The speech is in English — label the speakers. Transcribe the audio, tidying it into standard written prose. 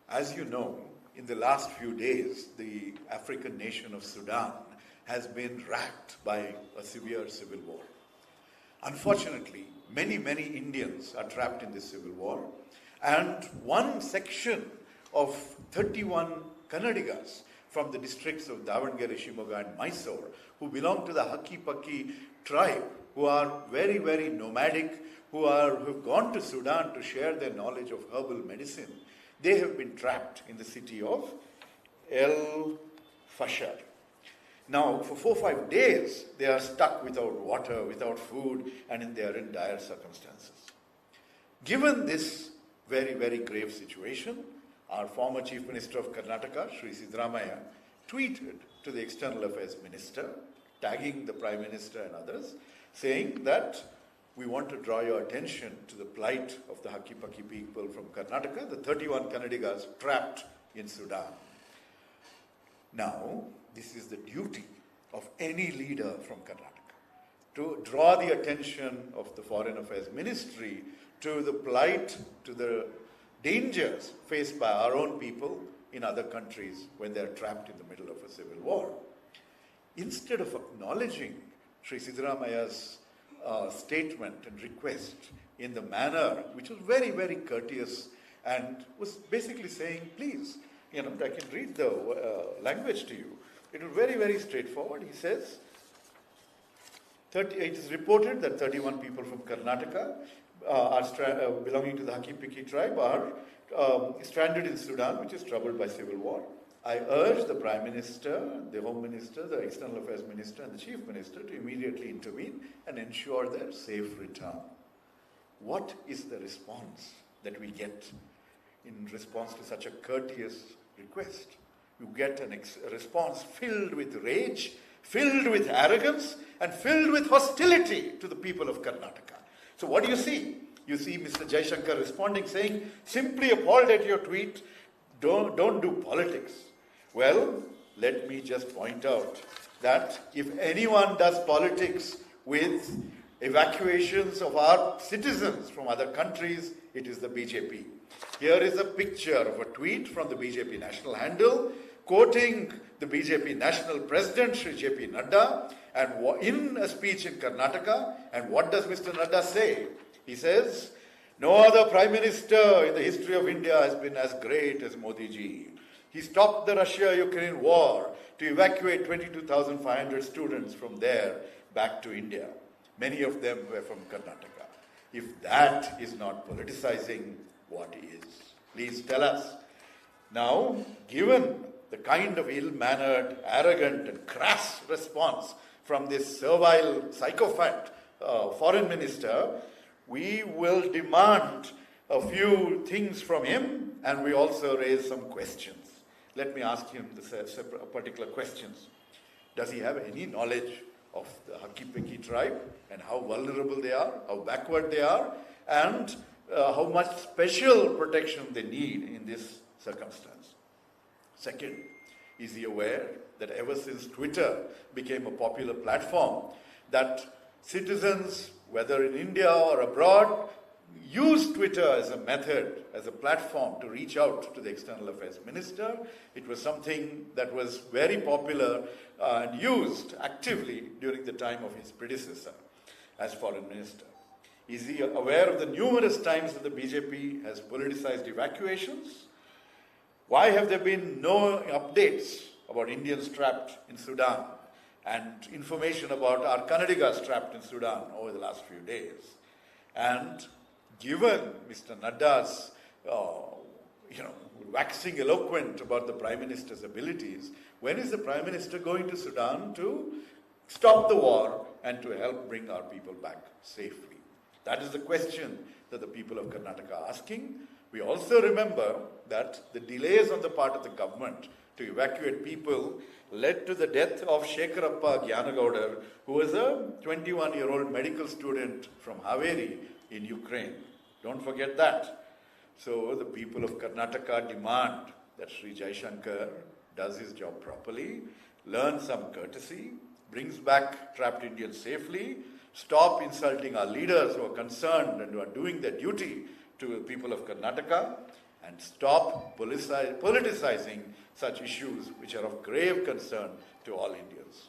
Speaker 1: As you know, in the last few days, the African nation of Sudan has been racked by a severe civil war. Unfortunately, many Indians are trapped in this civil war, and one section of 31 Kannadigas from the districts of Davangere, Shimoga and Mysore, who belong to the Hakki-Pakki tribe, who are very nomadic, who have gone to Sudan to share their knowledge of herbal medicine, they have been trapped in the city of El Fashar. Now, for 4 or 5 days, they are stuck without water, without food, and they are in dire circumstances. Given this very grave situation, our former Chief Minister of Karnataka, Sri Siddaramaiah, tweeted to the External Affairs Minister, tagging the Prime Minister and others, saying that we want to draw your attention to the plight of the Hakki-Pakki people from Karnataka, the 31 Kannadigas trapped in Sudan. Now, this is the duty of any leader from Karnataka, to draw the attention of the Foreign Affairs Ministry to the plight, to the dangers faced by our own people in other countries when they are trapped in the middle of a civil war. Instead of acknowledging Sri Siddaramaiah's statement and request in the manner which was very courteous and was basically saying, please, I can read the language to you. It was very straightforward. He says, it is reported that 31 people from Karnataka belonging to the Hakki-Pakki tribe are stranded in Sudan, which is troubled by civil war. I urge the Prime Minister, the Home Minister, the External Affairs Minister and the Chief Minister to immediately intervene and ensure their safe return. What is the response that we get in response to such a courteous request? You get a response filled with rage, filled with arrogance, and filled with hostility to the people of Karnataka. So what do you see? You see Mr. Jaishankar responding, saying, simply appalled at your tweet, don't do politics. Well, let me just point out that if anyone does politics with evacuations of our citizens from other countries, it is the BJP. Here is a picture of a tweet from the BJP national handle, quoting the BJP national president, Sri JP Nadda, and in a speech in Karnataka. And what does Mr. Nadda say? He says, no other Prime Minister in the history of India has been as great as Modi ji. He stopped the Russia-Ukraine war to evacuate 22,500 students from there back to India. Many of them were from Karnataka. If that is not politicizing, what is? Please tell us. Now, given the kind of ill-mannered, arrogant and crass response from this servile psychopath foreign minister, we will demand a few things from him, and we also raise some questions. Let me ask him the particular questions. Does he have any knowledge of the Hakki-Pakki tribe and how vulnerable they are, how backward they are, and how much special protection they need in this circumstance? Second, is he aware that ever since Twitter became a popular platform, that citizens, whether in India or abroad, use Twitter as a method, as a platform to reach out to the External Affairs Minister? It was something that was very popular and used actively during the time of his predecessor as Foreign Minister. Is he aware of the numerous times that the BJP has politicized evacuations? Why have there been no updates about Indians trapped in Sudan and information about our Kannadigas trapped in Sudan over the last few days? And given Mr. Nadda's, waxing eloquent about the Prime Minister's abilities, when is the Prime Minister going to Sudan to stop the war and to help bring our people back safely? That is the question that the people of Karnataka are asking. We also remember that the delays on the part of the government to evacuate people led to the death of Shekharappa Gyanagoudar, who was a 21-year-old medical student from Haveri in Ukraine. Don't forget that. So the people of Karnataka demand that Sri Jaishankar does his job properly, learns some courtesy, brings back trapped Indians safely, stop insulting our leaders who are concerned and who are doing their duty to the people of Karnataka, and stop politicizing such issues which are of grave concern to all Indians.